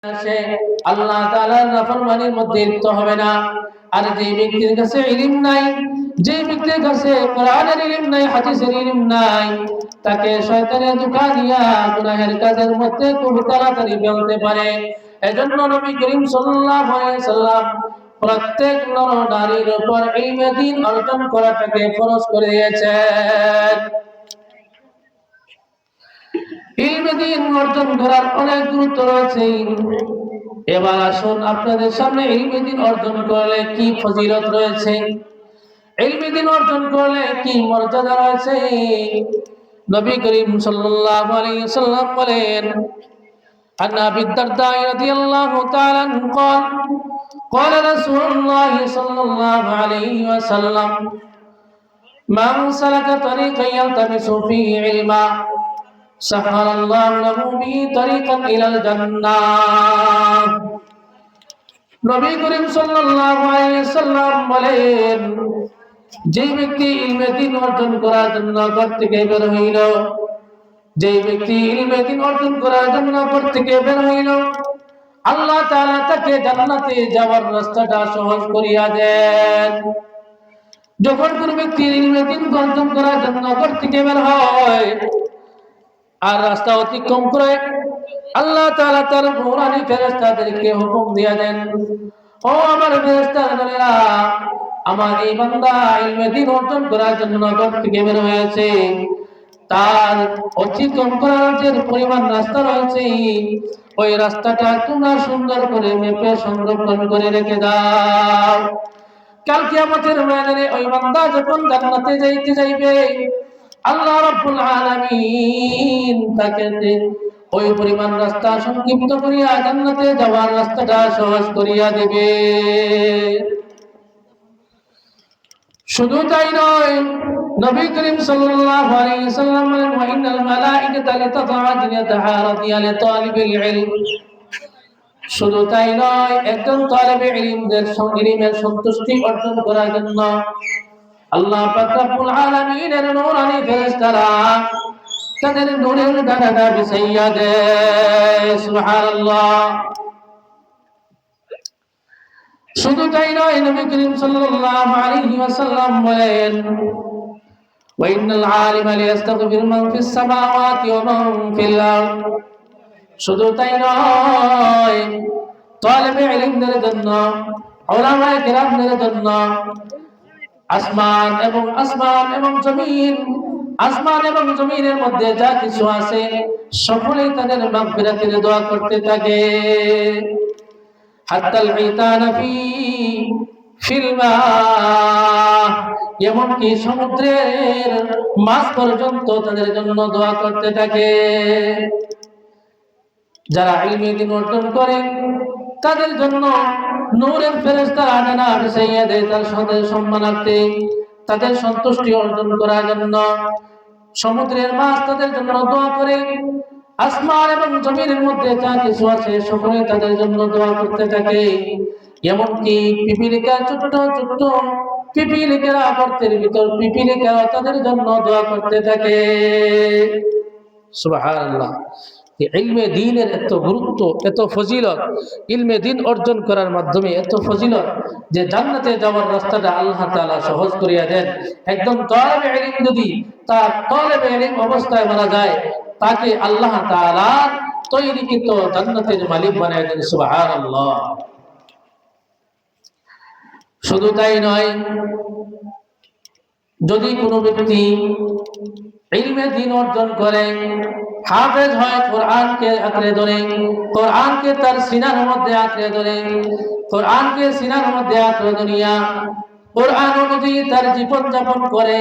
সে আল্লাহ তাআলার নাফরমানির মধ্যে লিপ্ত হবে না। আর যে ব্যক্তির কাছে ইলম নাই, যে ব্যক্তির কাছে কোরআনের ইলম নাই, হাদিসের ইলম নাই, তাকে শয়তানের ধোঁকা দিয়া গুনাহের কাজের মধ্যে খুব তাড়াতাড়ি ফেলতে পারে। এজন্য নবী করিম সাল্লাল্লাহু আলাইহি সাল্লাম প্রত্যেক নর নারীর উপর ইলমে দ্বীন অর্জন করাটাকে ফরজ করে দিয়েছেন। ইলমে দ্বীন অর্জন করার অনেক গুরুত্ব রয়েছে। এবার আসুন আপনাদের সামনে ইলমে দ্বীন অর্জন করলে কি ফজিলত রয়েছে, ইলমে দ্বীন অর্জন করলে কি মর্যাদা রয়েছে, নবী করিম সাল্লাল্লাহু আলাইহি ওয়াসাল্লাম বলেন, عن أبي الدرداء رضي الله تعالى عنه قال قال رسول الله صلى الله عليه وسلم من سلك طريقا يلتمس فيه علما سهل الله له به طريقا إلى الجنة। নবী করিম সাল্লাল্লাহু আলাইহি ওয়াসাল্লাম বলেন, যে ব্যক্তি ইলমে দ্বীন অর্জন করার জন্য ঘর থেকে বের হইল, যে ব্যক্তি ইলমে দ্বীন অর্জন করার জন্য ঘর থেকে বের হইল, আল্লাহ তাআলা তাকে জান্নাতে যাওয়ার রাস্তাটা সহজ করিয়া দেন। যখন কোন ব্যক্তি ইলমে দ্বীন অর্জন করার জন্য ঘর থেকে বের হয় আর রাস্তা অতিক্রম করে, আল্লাহ তাআলা তার নূরানী ফেরেশতাদেরকে হুকুম দিয়া দেন, ও আমার ফেরেশতারা, আমার এই বান্দা ইলমে দ্বীন অর্জন করার জন্য ঘর থেকে বের হয়েছে, তার অতিক্রম করার যে পরিমাণ রাস্তা রয়েছে, ওই রাস্তাটা তোমরা সুন্দর করে মেপে সংরক্ষণ করে রেখে দাও। কাল কিয়ামতের ময়দানে ওই বান্দা যখন জান্নাতে যাইবে, আল্লাহ রাব্বুল আলামিন তাকে ওই পরিমাণ রাস্তা সংক্ষিপ্ত করিয়া জান্নাতে যাওয়ার রাস্তাটা সহজ করিয়া দিবে। শুধু তাই নয়, নবী করিম সাল্লাল্লাহু আলাইহি ওয়াসাল্লাম বলেন, ওয়া ইন্নাল মালাইকাতা লাতাদউ আজনিয়াতাহা রাদিয়াল তালিবিল ইলম। শুধু তাই নয়, একজন তালিবে ইলমের ইলমের সন্তুষ্টি অর্জন করার জন্য আল্লাহ পাক রব্বুল আলামিনের নূরানী ফেরেশতারা তাদের নূরের ডানা বিছাইয়া দেয়। সুবহানাল্লাহ। শুধু তাই নয়, নবী করিম সাল্লাল্লাহু আলাইহি ওয়াসাল্লাম বলেন, ওয়া ইন্নাল আলিমা লিয়াস্তাগফিরু মান ফিস সামাওয়াতি ওয়া মান ফিল আরদ। শুধু তাই নয়, তালিবে ইলমদের জন্য, উলামায়ে কেরামদের জন্য আসমান এবং জমিনের মধ্যে যা কিছু আছে সকলেই তাদের মাগফিরাতের দোয়া করতে থাকে। হাত্তাল ঈতানা ফিল মা, এমনকি সমুদ্রের মাছ পর্যন্ত তাদের জন্য দোয়া করতে থাকে। যারা ইলমে দ্বীন অর্জন করে তাদের জন্য নূরের ফেরেশতারা ডানা বিছাইয়া দেয় তার সম্মানার্থে, তাদের সন্তুষ্টি অর্জন করার জন্য। সমুদ্রের মাছ তাদের জন্য দোয়া করে, আসমান এবং জমিনের মধ্যে যা কিছু আছে সকলে তাদের জন্য দোয়া করতে থাকে। এমনকি পিপিলিকা, ছোট ছোট পিপিলিকারা, গর্তের ভিতর পিপিলিকা তাদের জন্য দোয়া করতে থাকে। সুবহানাল্লাহ। ইলমে দ্বীনের এত গুরুত্ব, এত ফজিলত, ইলমে দ্বীন অর্জন করার মাধ্যমে এত ফজিলত যে জান্নাতে যাওয়ার রাস্তাটা আল্লাহ তাআলা সহজ করিয়া দেন। একদম তালিবে ইলম যদি তার তালিবে ইলম অবস্থায় মারা যায়, তাকে আল্লাহ তাআলা তৈরিকৃত জান্নাতের মালিক বানায় দেন। সুবহানাল্লাহ। শুধু তাই নয়, যদি কোনো ব্যক্তি ইলমে দ্বীন অর্জন করে, হাফেজ হয়, কোরআনকে আঁকড়ে ধরে, কোরআনকে তার সিনার মধ্যে আঁকড়ে ধরে, কোরআনকে সিনার মধ্যে আঁকড়ে ধরিয়া কোরআন অনুযায়ী তার জীবন যাপন করে,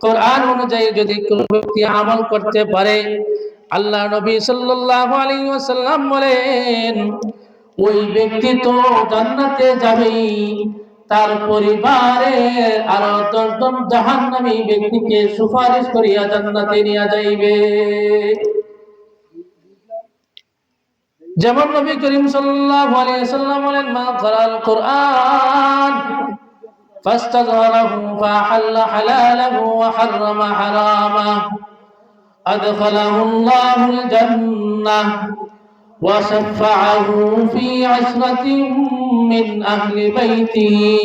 কোরআন অনুযায়ী যদি কোনো ব্যক্তি আমল করতে পারে, আল্লাহ নবী সাল্লাল্লাহু আলাইহি ওয়াসাল্লাম বলেন, ওই ব্যক্তি তো জান্নাতে যাবেই, তার পরিবারের আরো 10 জন জাহান্নামী ব্যক্তিকে সুপারিশ করিয়া জান্নাতে নিয়ে যাইবে। যেমন নবী করিম সাল্লাল্লাহু আলাইহি ওয়াসাল্লাম বলেন, মা ক্বারাল কুরআন ফাস্তাযহারাহু ফাহাল্লা হালালাহু ওয়া হাররামা হারামাহু আদখালাহু আল্লাহুল জান্নাহ وشفعه في عشرة من أهل بيته